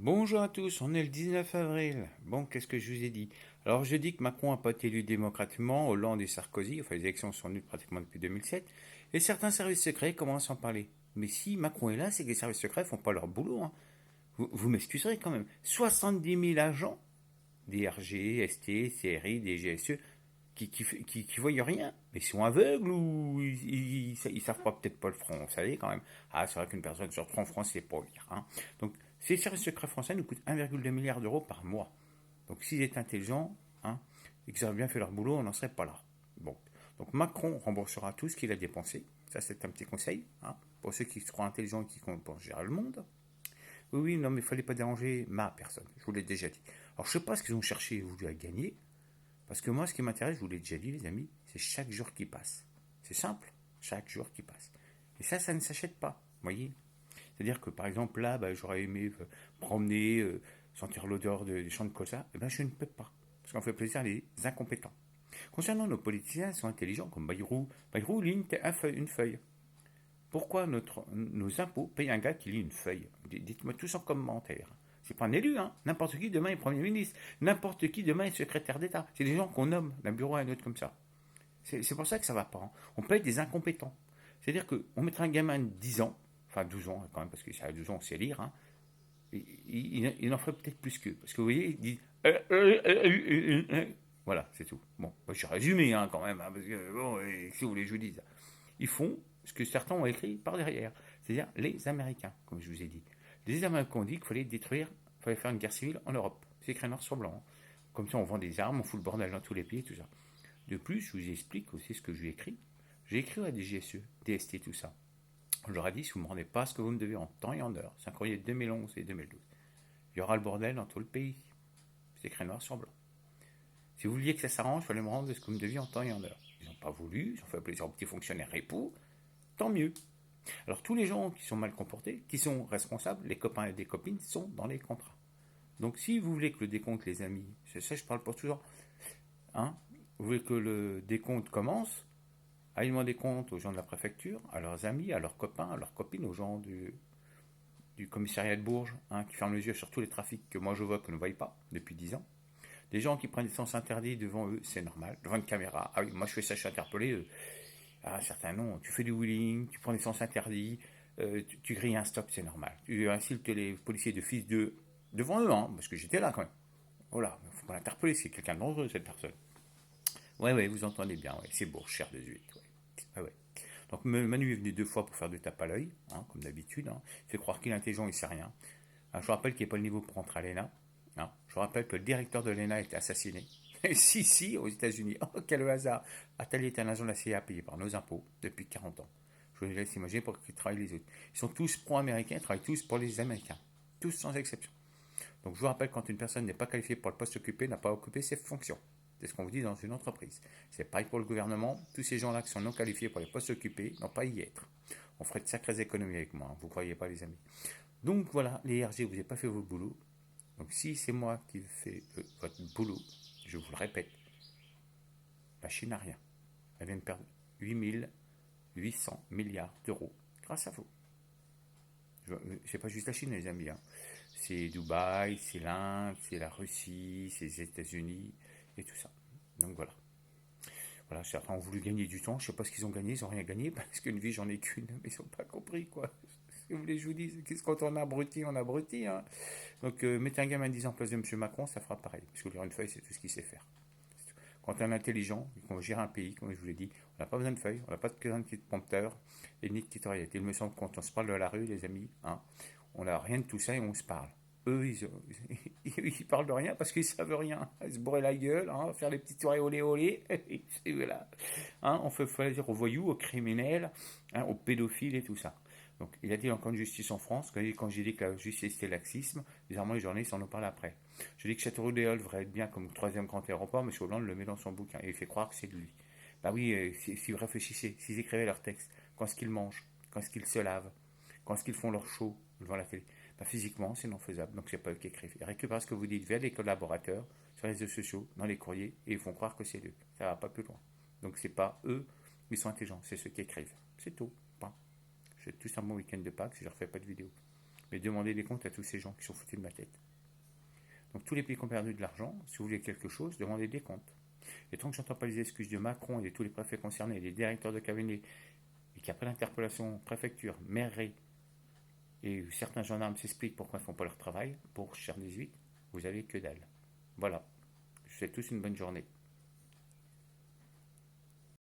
Bonjour à tous, on est le 19 avril. Bon, qu'est-ce que je vous ai dit? Alors, je dis que Macron n'a pas été élu démocratiquement, Hollande et Sarkozy, enfin les élections sont nulles pratiquement depuis 2007, et certains services secrets commencent à en parler. Mais si Macron est là, c'est que les services secrets font pas leur boulot, hein. Vous m'excuserez quand même. 70 000 agents, DRG, ST, CRI, DGSE, qui voient rien. Mais ils sont aveugles ou ils savent pas, peut-être pas le français quand même. Ah, c'est vrai qu'une personne sur trois en France, c'est pas lire, hein. Donc, ces services secrets français nous coûtent 1,2 milliard d'euros par mois. Donc, s'ils étaient intelligents, hein, et qu'ils avaient bien fait leur boulot, on n'en serait pas là. Bon. Donc, Macron remboursera tout ce qu'il a dépensé. Ça, c'est un petit conseil, hein, pour ceux qui se croient intelligents et qui pensent gérer le monde. Oui, oui, non, mais il fallait pas déranger ma personne. Je vous l'ai déjà dit. Alors, je sais pas ce qu'ils ont cherché et voulu à gagner. Parce que moi, ce qui m'intéresse, je vous l'ai déjà dit, les amis, c'est chaque jour qui passe. C'est simple, chaque jour qui passe. Et ça ne s'achète pas, vous voyez. C'est-à-dire que, par exemple, là, j'aurais aimé promener, sentir l'odeur des champs de colza. Eh ben, je ne peux pas. Parce qu'on fait plaisir à les incompétents. Concernant nos politiciens, ils sont intelligents, comme Bayrou. Bayrou lit une feuille. Pourquoi nos impôts payent un gars qui lit une feuille? Dites-moi tous en commentaire. C'est pas un élu, hein. N'importe qui demain est Premier ministre. N'importe qui demain est secrétaire d'État. C'est des gens qu'on nomme d'un bureau à un autre comme ça. C'est pour ça que ça va pas, hein. On paye des incompétents. C'est-à-dire qu'on mettrait un gamin de 10 ans, enfin 12 ans quand même, parce que à 12 ans on sait lire, hein. Il en ferait peut-être plus qu'eux. Parce que vous voyez, il dit. Voilà, c'est tout. Bon, j'ai résumé, hein, quand même, hein, parce que bon, si vous voulez que je vous dise. Ils font ce que certains ont écrit par derrière, c'est-à-dire les Américains, comme je vous ai dit. Les Américains ont dit qu'il fallait détruire, il fallait faire une guerre civile en Europe. C'est écrit noir sur blanc. Comme ça, on vend des armes, on fout le bordel dans tous les pays, tout ça. De plus, je vous explique aussi ce que je lui ai écrit. J'ai écrit à des GSE, DST, tout ça. Je leur ai dit, si vous ne me rendez pas ce que vous me devez en temps et en heure, c'est un courrier de 2011 et 2012, il y aura le bordel dans tout le pays. C'est écrit noir sur blanc. Si vous vouliez que ça s'arrange, il fallait me rendre ce que vous me deviez en temps et en heure. Ils n'ont pas voulu, ils ont fait plaisir aux petits fonctionnaires époux, tant mieux. Alors tous les gens qui sont mal comportés, qui sont responsables, les copains et des copines, sont dans les contrats. Donc si vous voulez que le décompte, les amis, c'est ça je parle pour toujours, hein, vous voulez que le décompte commence, allez demander compte aux gens de la préfecture, à leurs amis, à leurs copains, à leurs copines, aux gens du commissariat de Bourges, hein, qui ferment les yeux sur tous les trafics que moi je vois que ne voient pas depuis 10 ans. Des gens qui prennent des sens interdits devant eux, c'est normal, devant une caméra. Ah oui, moi je fais ça, je suis interpellé. Ah, certains non, tu fais du wheeling, tu prends des sens interdits, tu grilles un stop, c'est normal. Tu insultes les policiers de fils de devant eux, hein, parce que j'étais là quand même. Voilà, il faut pas l'interpeller, c'est quelqu'un de dangereux cette personne. Ouais, ouais, vous entendez bien, ouais, c'est beau, cher de huit. Ouais. Ouais, ouais. Donc Manu est venu 2 fois pour faire de tape à l'œil, hein, comme d'habitude. Hein. Il fait croire qu'il est intelligent, il sait rien. Alors, je vous rappelle qu'il n'y a pas le niveau pour entrer à l'ENA. Hein. Je vous rappelle que le directeur de l'ENA a été assassiné. Si, si, aux États-Unis. Oh, quel hasard. Atali est un agent de la CIA payé par nos impôts depuis 40 ans. Je vous laisse imaginer pour qu'ils travaillent les autres. Ils sont tous pro-américains, ils travaillent tous pour les Américains. Tous sans exception. Donc je vous rappelle, quand une personne n'est pas qualifiée pour le poste occupé, n'a pas occupé ses fonctions. C'est ce qu'on vous dit dans une entreprise. C'est pareil pour le gouvernement. Tous ces gens-là qui sont non qualifiés pour les postes occupés n'ont pas à y être. On ferait de sacrées économies avec moi, hein, vous ne croyez pas, les amis. Donc voilà, les RG, vous n'avez pas fait votre boulot. Donc si c'est moi qui fais votre boulot, je vous le répète, la Chine n'a rien. Elle vient de perdre 8 800 milliards d'euros grâce à vous. C'est pas juste la Chine, les amis, hein. C'est Dubaï, c'est l'Inde, c'est la Russie, c'est les États-Unis et tout ça. Donc voilà. Voilà, certains ont voulu gagner du temps. Je sais pas ce qu'ils ont gagné, ils n'ont rien gagné parce qu'une vie, j'en ai qu'une. Mais ils n'ont pas compris, quoi. Si vous voulez que je vous dise, quand on abrutit, on abrutit, hein. Donc mettez un gamin de 10 ans en place de M. Macron, ça fera pareil. Parce que lire une feuille, c'est tout ce qu'il sait faire. Quand on est intelligent, qu'on gère un pays, comme je vous l'ai dit, on n'a pas besoin de feuilles, on n'a pas besoin de prompteur et ni de tutoriel. Il me semble que quand on se parle de la rue, les amis, hein, on n'a rien de tout ça et on se parle. Eux, ils parlent de rien parce qu'ils savent rien. Ils se bourrer la gueule, hein, faire les petites soirées olé olé. Et voilà. Hein, on fait dire aux voyous, aux criminels, hein, aux pédophiles et tout ça. Donc, il a dit encore une justice en France. Quand j'ai dit que la justice c'était laxisme, bizarrement les journalistes en ont parlé après. Je dis que Châteauroux-des-Halles devrait être bien comme troisième grand aéroport, mais Hollande le met dans son bouquin et il fait croire que c'est de lui. Bah oui, si vous réfléchissez, s'ils écrivaient leurs textes, quand est-ce qu'ils mangent, quand est-ce qu'ils se lavent, quand est-ce qu'ils font leur show devant la télé, bah physiquement c'est non faisable, donc c'est pas eux qui écrivent. Ils récupèrent ce que vous dites vers les collaborateurs, sur les réseaux sociaux, dans les courriers, et ils font croire que c'est eux. Ça va pas plus loin. Donc c'est pas eux, ils sont intelligents, c'est ceux qui écrivent. C'est tout. Bon. Je souhaite tous un bon week-end de Pâques si je ne refais pas de vidéo. mais demandez des comptes à tous ces gens qui sont foutus de ma tête. Donc tous les pays qui ont perdu de l'argent, si vous voulez quelque chose, demandez des comptes. Et tant que j'entends pas les excuses de Macron et de tous les préfets concernés, les directeurs de cabinet, et qu'après l'interpellation, préfecture, mairie, et certains gendarmes s'expliquent pourquoi ils ne font pas leur travail, pour cher 18, vous avez que dalle. Voilà. Je vous souhaite tous une bonne journée.